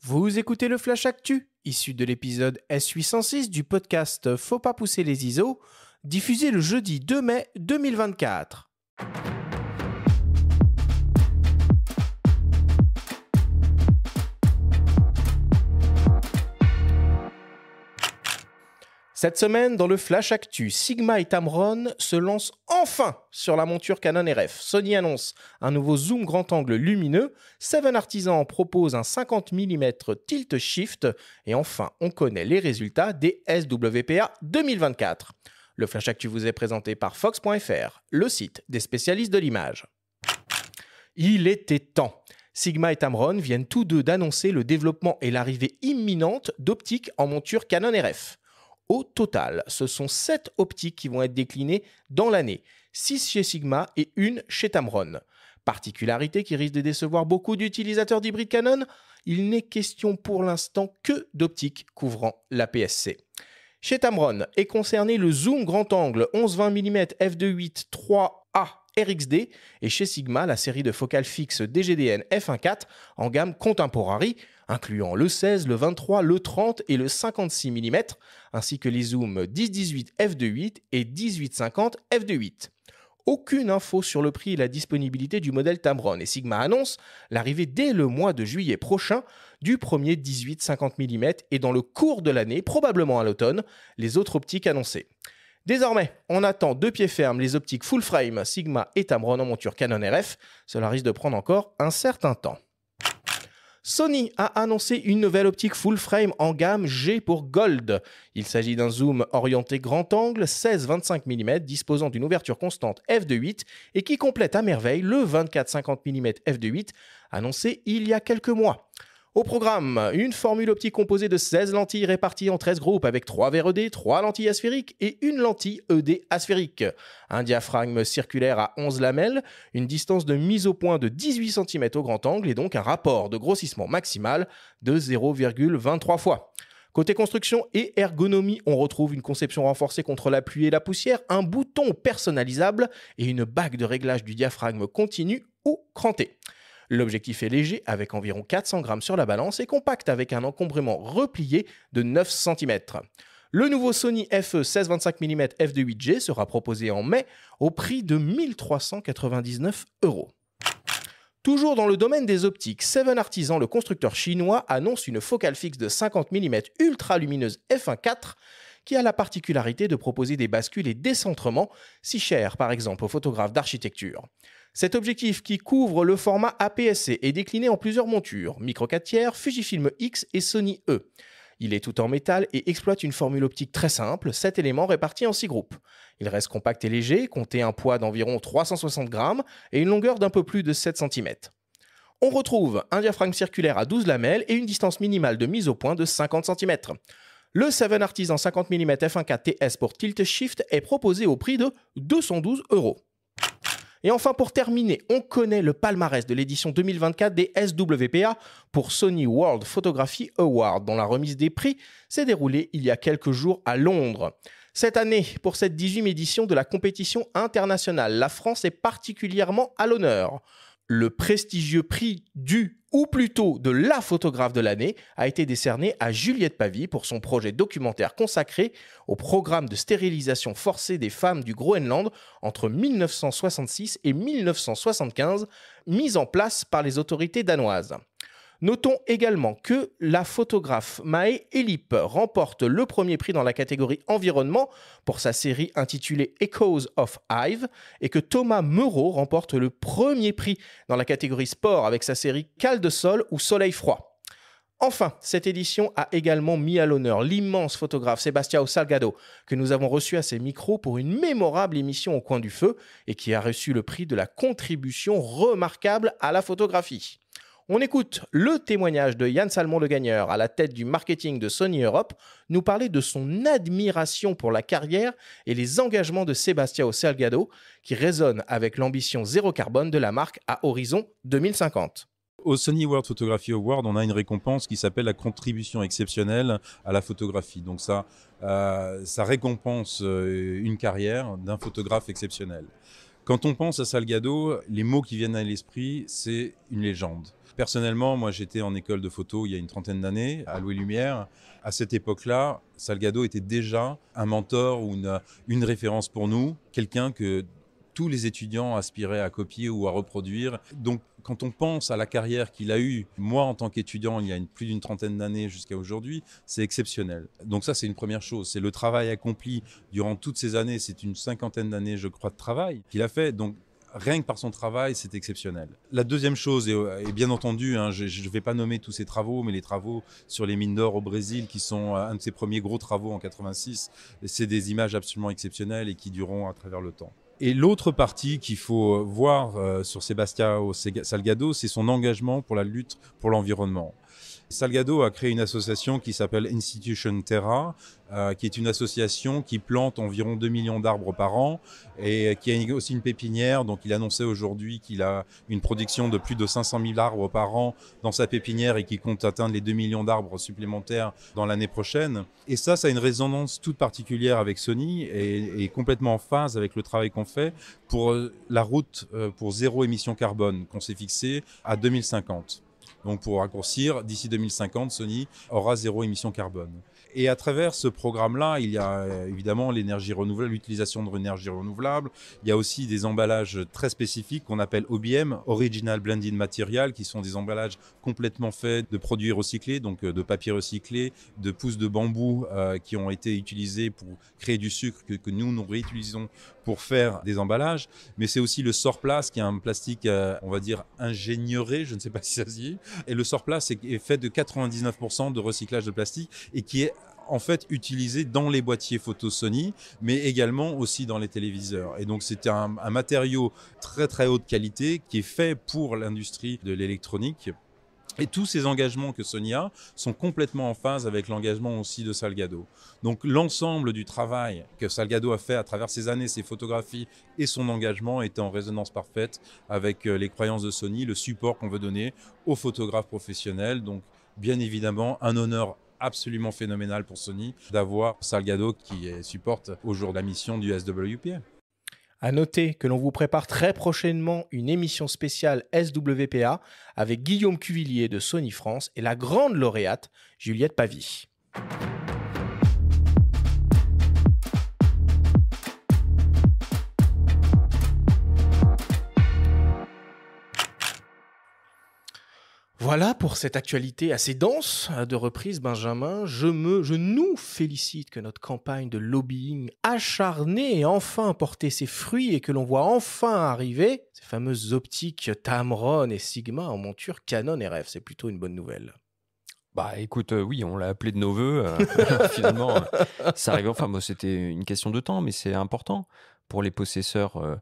Vous écoutez le Flash Actu, issu de l'épisode S806 du podcast Faut pas pousser les ISO, diffusé le jeudi 2 mai 2024. Cette semaine, dans le Flash Actu, Sigma et Tamron se lancent enfin sur la monture Canon RF. Sony annonce un nouveau zoom grand angle lumineux, Seven Artisan propose un 50 mm tilt shift et enfin, on connaît les résultats des SWPA 2024. Le Flash Actu vous est présenté par Fox.fr, le site des spécialistes de l'image. Il était temps. Sigma et Tamron viennent tous deux d'annoncer le développement et l'arrivée imminente d'optiques en monture Canon RF. Au total, ce sont 7 optiques qui vont être déclinées dans l'année, 6 chez Sigma et 1 chez Tamron. Particularité qui risque de décevoir beaucoup d'utilisateurs d'hybrides Canon, il n'est question pour l'instant que d'optiques couvrant l'APS-C. Chez Tamron est concerné le zoom grand angle 11-20 mm f2.8 3A RXD et chez Sigma la série de focales fixes DGDN f1.4 en gamme Contemporary, incluant le 16, le 23, le 30 et le 56 mm, ainsi que les zooms 10-18 f2.8 et 18-50 f2.8. Aucune info sur le prix et la disponibilité du modèle Tamron et Sigma annonce l'arrivée dès le mois de juillet prochain du premier 18-50 mm et dans le cours de l'année, probablement à l'automne, les autres optiques annoncées. Désormais, on attend de pied ferme les optiques full frame Sigma et Tamron en monture Canon RF. Cela risque de prendre encore un certain temps. Sony a annoncé une nouvelle optique full frame en gamme G pour Gold. Il s'agit d'un zoom orienté grand angle 16-25 mm disposant d'une ouverture constante f2.8 et qui complète à merveille le 24-50 mm f2.8 annoncé il y a quelques mois. Au programme, une formule optique composée de 16 lentilles réparties en 13 groupes avec 3 verres ED, 3 lentilles asphériques et une lentille ED asphérique. Un diaphragme circulaire à 11 lamelles, une distance de mise au point de 18 cm au grand angle et donc un rapport de grossissement maximal de 0,23 fois. Côté construction et ergonomie, on retrouve une conception renforcée contre la pluie et la poussière, un bouton personnalisable et une bague de réglage du diaphragme continu ou cranté. L'objectif est léger avec environ 400 grammes sur la balance et compact avec un encombrement replié de 9 cm. Le nouveau Sony FE 16-25 mm f2.8G sera proposé en mai au prix de 1 399 €. Toujours dans le domaine des optiques, Seven Artisan, le constructeur chinois, annonce une focale fixe de 50 mm ultra lumineuse f1.4 qui a la particularité de proposer des bascules et décentrements si chers par exemple aux photographes d'architecture. Cet objectif qui couvre le format APS-C est décliné en plusieurs montures, Micro 4 tiers, Fujifilm X et Sony E. Il est tout en métal et exploite une formule optique très simple, 7 éléments répartis en 6 groupes. Il reste compact et léger, comptez un poids d'environ 360 grammes et une longueur d'un peu plus de 7 cm. On retrouve un diaphragme circulaire à 12 lamelles et une distance minimale de mise au point de 50 cm. Le Seven Artisan 50 mm f1.4 TS pour Tilt Shift est proposé au prix de 212 €. Et enfin, pour terminer, on connaît le palmarès de l'édition 2024 des SWPA pour Sony World Photography Award, dont la remise des prix s'est déroulée il y a quelques jours à Londres. Cette année, pour cette 18e édition de la compétition internationale, la France est particulièrement à l'honneur. Le prestigieux prix ou plutôt de la photographe de l'année a été décerné à Juliette Pavie pour son projet documentaire consacré au programme de stérilisation forcée des femmes du Groenland entre 1966 et 1975, mis en place par les autorités danoises. Notons également que la photographe Mae Elip remporte le premier prix dans la catégorie environnement pour sa série intitulée Echoes of Hive et que Thomas Meurot remporte le premier prix dans la catégorie sport avec sa série Cale de sol ou Soleil froid. Enfin, cette édition a également mis à l'honneur l'immense photographe Sebastião Salgado que nous avons reçu à ses micros pour une mémorable émission au coin du feu et qui a reçu le prix de la contribution remarquable à la photographie. On écoute le témoignage de Yann Salmon le Gagneur à la tête du marketing de Sony Europe nous parler de son admiration pour la carrière et les engagements de Sebastião Salgado qui résonnent avec l'ambition zéro carbone de la marque à horizon 2050. Au Sony World Photography Award, on a une récompense qui s'appelle la contribution exceptionnelle à la photographie. Donc ça récompense une carrière d'un photographe exceptionnel. Quand on pense à Salgado, les mots qui viennent à l'esprit, c'est une légende. Personnellement, moi j'étais en école de photo il y a une trentaine d'années, à Louis Lumière. À cette époque-là, Salgado était déjà un mentor ou une référence pour nous, quelqu'un que tous les étudiants aspiraient à copier ou à reproduire. Donc quand on pense à la carrière qu'il a eue, moi en tant qu'étudiant il y a plus d'une trentaine d'années jusqu'à aujourd'hui, c'est exceptionnel. Donc ça c'est une première chose, c'est le travail accompli durant toutes ces années, c'est une cinquantaine d'années je crois de travail qu'il a fait. Donc rien que par son travail, c'est exceptionnel. La deuxième chose, et bien entendu, je ne vais pas nommer tous ses travaux, mais les travaux sur les mines d'or au Brésil, qui sont un de ses premiers gros travaux en 86, c'est des images absolument exceptionnelles et qui dureront à travers le temps. Et l'autre partie qu'il faut voir sur Sebastião Salgado, c'est son engagement pour la lutte pour l'environnement. Salgado a créé une association qui s'appelle Institution Terra, qui est une association qui plante environ 2 millions d'arbres par an et qui a aussi une pépinière. Donc il annonçait aujourd'hui qu'il a une production de plus de 500 000 arbres par an dans sa pépinière et qu'il compte atteindre les 2 millions d'arbres supplémentaires dans l'année prochaine. Et ça a une résonance toute particulière avec Sony et complètement en phase avec le travail qu'on fait pour la route pour zéro émission carbone qu'on s'est fixée à 2050. Donc pour raccourcir, d'ici 2050, Sony aura zéro émission carbone. Et à travers ce programme-là, il y a évidemment l'énergie renouvelable, l'utilisation de l'énergie renouvelable. Il y a aussi des emballages très spécifiques qu'on appelle OBM, Original Blended Material, qui sont des emballages complètement faits de produits recyclés, donc de papier recyclé, de pousses de bambou qui ont été utilisées pour créer du sucre que nous réutilisons pour faire des emballages. Mais c'est aussi le Sorplast, qui est un plastique, on va dire, ingénieuré, je ne sais pas si ça se dit. Et le Sorplast est fait de 99% de recyclage de plastique et qui est en fait utilisé dans les boîtiers photo Sony, mais également aussi dans les téléviseurs. Et donc c'est un matériau très très haute qualité qui est fait pour l'industrie de l'électronique. Et tous ces engagements que Sony a sont complètement en phase avec l'engagement aussi de Salgado. Donc l'ensemble du travail que Salgado a fait à travers ces années, ses photographies et son engagement est en résonance parfaite avec les croyances de Sony, le support qu'on veut donner aux photographes professionnels. Donc bien évidemment un honneur absolument phénoménal pour Sony d'avoir Salgado qui supporte au jour de la mission du SWPA. À noter que l'on vous prépare très prochainement une émission spéciale SWPA avec Guillaume Cuvillier de Sony France et la grande lauréate Juliette Pavie. Voilà pour cette actualité assez dense de reprise, Benjamin. Je nous félicite que notre campagne de lobbying acharnée ait enfin porté ses fruits et que l'on voit enfin arriver ces fameuses optiques Tamron et Sigma en monture Canon RF. C'est plutôt une bonne nouvelle. Bah écoute, oui, on l'a appelé de nos voeux. Finalement, ça arrive. Enfin, bon, c'était une question de temps, mais c'est important pour les possesseurs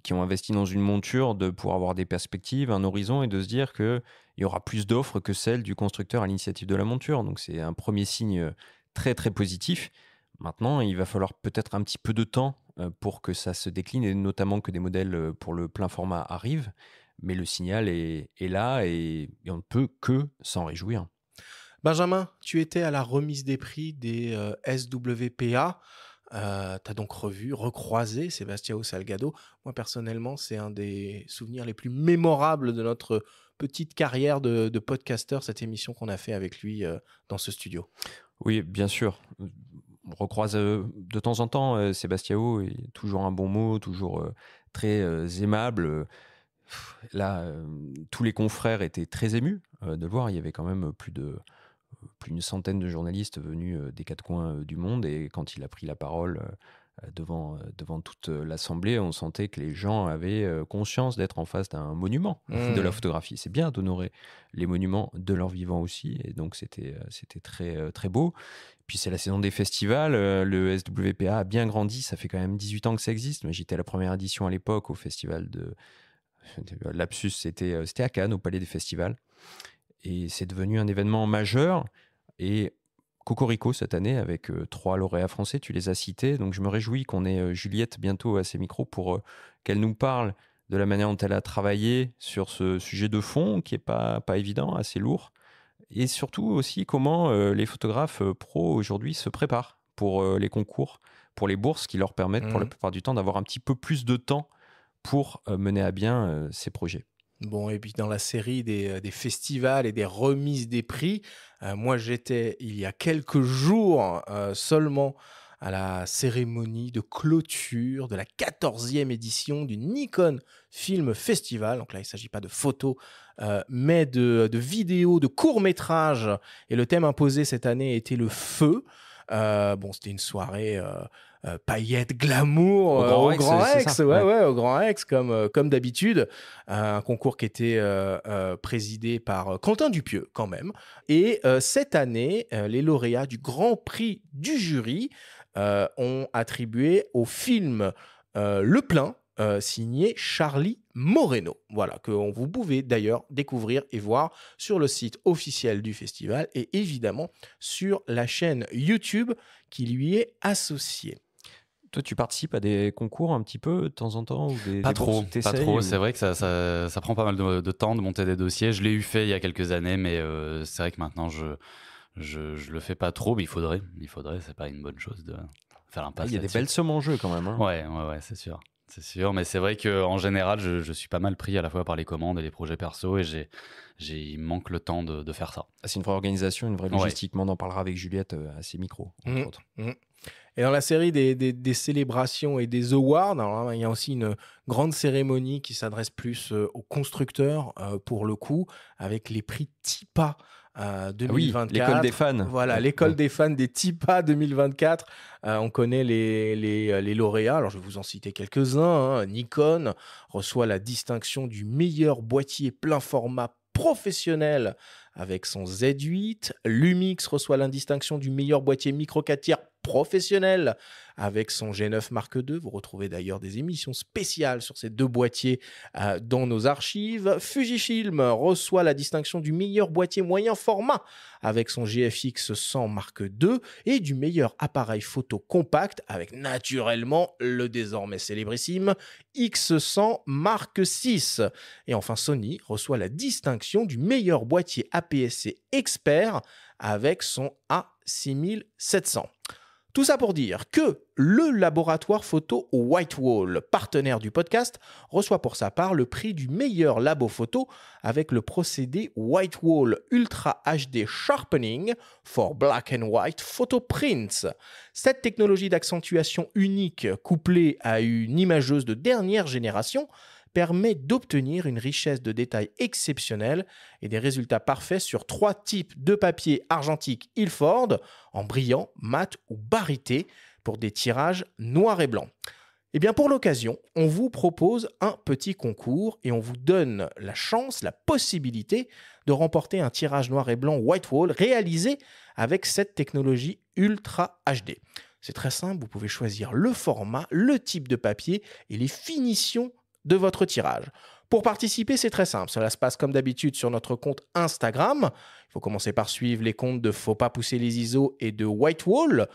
qui ont investi dans une monture de pouvoir avoir des perspectives, un horizon et de se dire qu'il y aura plus d'offres que celles du constructeur à l'initiative de la monture. Donc c'est un premier signe très très positif. Maintenant, il va falloir peut-être un petit peu de temps pour que ça se décline et notamment que des modèles pour le plein format arrivent. Mais le signal est là et on ne peut que s'en réjouir. Benjamin, tu étais à la remise des prix des SWPA. Tu as donc recroisé Sebastião Salgado. Moi, personnellement, c'est un des souvenirs les plus mémorables de notre petite carrière de podcasteur, cette émission qu'on a fait avec lui dans ce studio. Oui, bien sûr. On recroise de temps en temps. Sebastião est toujours un bon mot, toujours très aimable. Là, tous les confrères étaient très émus de le voir. Il y avait quand même plus d'une centaine de journalistes venus des quatre coins du monde. Et quand il a pris la parole devant toute l'Assemblée, on sentait que les gens avaient conscience d'être en face d'un monument de la photographie. C'est bien d'honorer les monuments de leur vivant aussi. Et donc, c'était très, très beau. Puis, c'est la saison des festivals. Le SWPA a bien grandi. Ça fait quand même 18 ans que ça existe. Mais j'étais à la première édition à l'époque au festival de... Lapsus, c'était à Cannes, au Palais des Festivals. Et c'est devenu un événement majeur. Et Cocorico cette année, avec 3 lauréats français, tu les as cités. Donc je me réjouis qu'on ait Juliette bientôt à ses micros pour qu'elle nous parle de la manière dont elle a travaillé sur ce sujet de fond, qui n'est pas évident, assez lourd. Et surtout aussi comment les photographes pros aujourd'hui se préparent pour les concours, pour les bourses qui leur permettent pour la plupart du temps d'avoir un petit peu plus de temps pour mener à bien ces projets. Bon, et puis dans la série des festivals et des remises des prix, moi j'étais il y a quelques jours seulement à la cérémonie de clôture de la 14e édition du Nikon Film Festival. Donc là, il ne s'agit pas de photos, mais de vidéos, de courts-métrages. Et le thème imposé cette année était le feu. Bon, c'était une soirée paillettes, glamour au Grand Rex, ouais, au Grand Rex, comme d'habitude. Un concours qui était présidé par Quentin Dupieux, quand même. Et cette année, les lauréats du Grand Prix du jury ont attribué au film Le Plein, signé Charlie Moreno. Voilà, que vous pouvez d'ailleurs découvrir et voir sur le site officiel du festival et évidemment sur la chaîne YouTube qui lui est associée. Toi, tu participes à des concours un petit peu de temps en temps ou Pas trop. C'est vrai que ça prend pas mal de temps de monter des dossiers. Je l'ai fait il y a quelques années, mais c'est vrai que maintenant je le fais pas trop. Mais il faudrait. C'est pas une bonne chose de faire un pas. Il y a des belles sommes en jeu quand même. Hein. Ouais, c'est sûr. C'est sûr, mais c'est vrai qu'en général, je suis pas mal pris à la fois par les commandes et les projets perso et il me manque le temps de faire ça. C'est une vraie organisation, une vraie logistique. On en parlera avec Juliette à ses micros, entre autres. Et dans la série des célébrations et des awards, alors, il y a aussi une grande cérémonie qui s'adresse plus aux constructeurs, pour le coup, avec les prix TIPA 2024. Oui, l'école des fans. Voilà, l'école des fans des TIPA 2024. On connaît les lauréats. Alors, je vais vous en citer quelques-uns. Nikon reçoit la distinction du meilleur boîtier plein format professionnel avec son Z8. Lumix reçoit la distinction du meilleur boîtier micro 4 tiers professionnel avec son G9 Mark II. Vous retrouvez d'ailleurs des émissions spéciales sur ces deux boîtiers dans nos archives. Fujifilm reçoit la distinction du meilleur boîtier moyen format avec son GFX 100 Mark II et du meilleur appareil photo compact avec naturellement le désormais célébrissime X100 Mark VI. Et enfin, Sony reçoit la distinction du meilleur boîtier APS-C expert avec son A6700. Tout ça pour dire que le laboratoire photo Whitewall, partenaire du podcast, reçoit pour sa part le prix du meilleur labo photo avec le procédé Whitewall Ultra HD Sharpening for Black and White Photo Prints. Cette technologie d'accentuation unique couplée à une imageuse de dernière génération permet d'obtenir une richesse de détails exceptionnelle et des résultats parfaits sur 3 types de papier argentique Ilford, en brillant, mat ou barité, pour des tirages noir et blanc. Et bien pour l'occasion, on vous propose un petit concours et on vous donne la chance, la possibilité de remporter un tirage noir et blanc Whitewall réalisé avec cette technologie Ultra HD. C'est très simple, vous pouvez choisir le format, le type de papier et les finitions de votre tirage. Pour participer, c'est très simple. Cela se passe comme d'habitude sur notre compte Instagram. Il faut commencer par suivre les comptes de Faut pas pousser les ISO et de Whitewall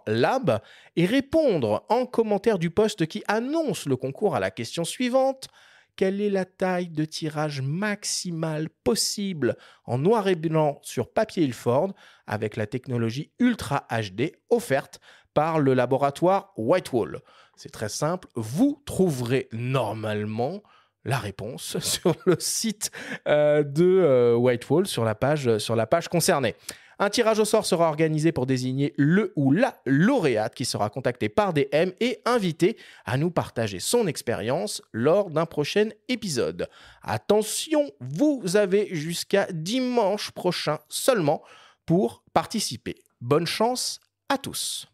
_lab, et répondre en commentaire du post qui annonce le concours à la question suivante. Quelle est la taille de tirage maximale possible en noir et blanc sur papier Ilford avec la technologie Ultra HD offerte par le laboratoire Whitewall? C'est très simple, vous trouverez normalement la réponse sur le site de Whitewall, sur la page concernée. Un tirage au sort sera organisé pour désigner le ou la lauréate qui sera contactée par DM et invitée à nous partager son expérience lors d'un prochain épisode. Attention, vous avez jusqu'à dimanche prochain seulement pour participer. Bonne chance à tous.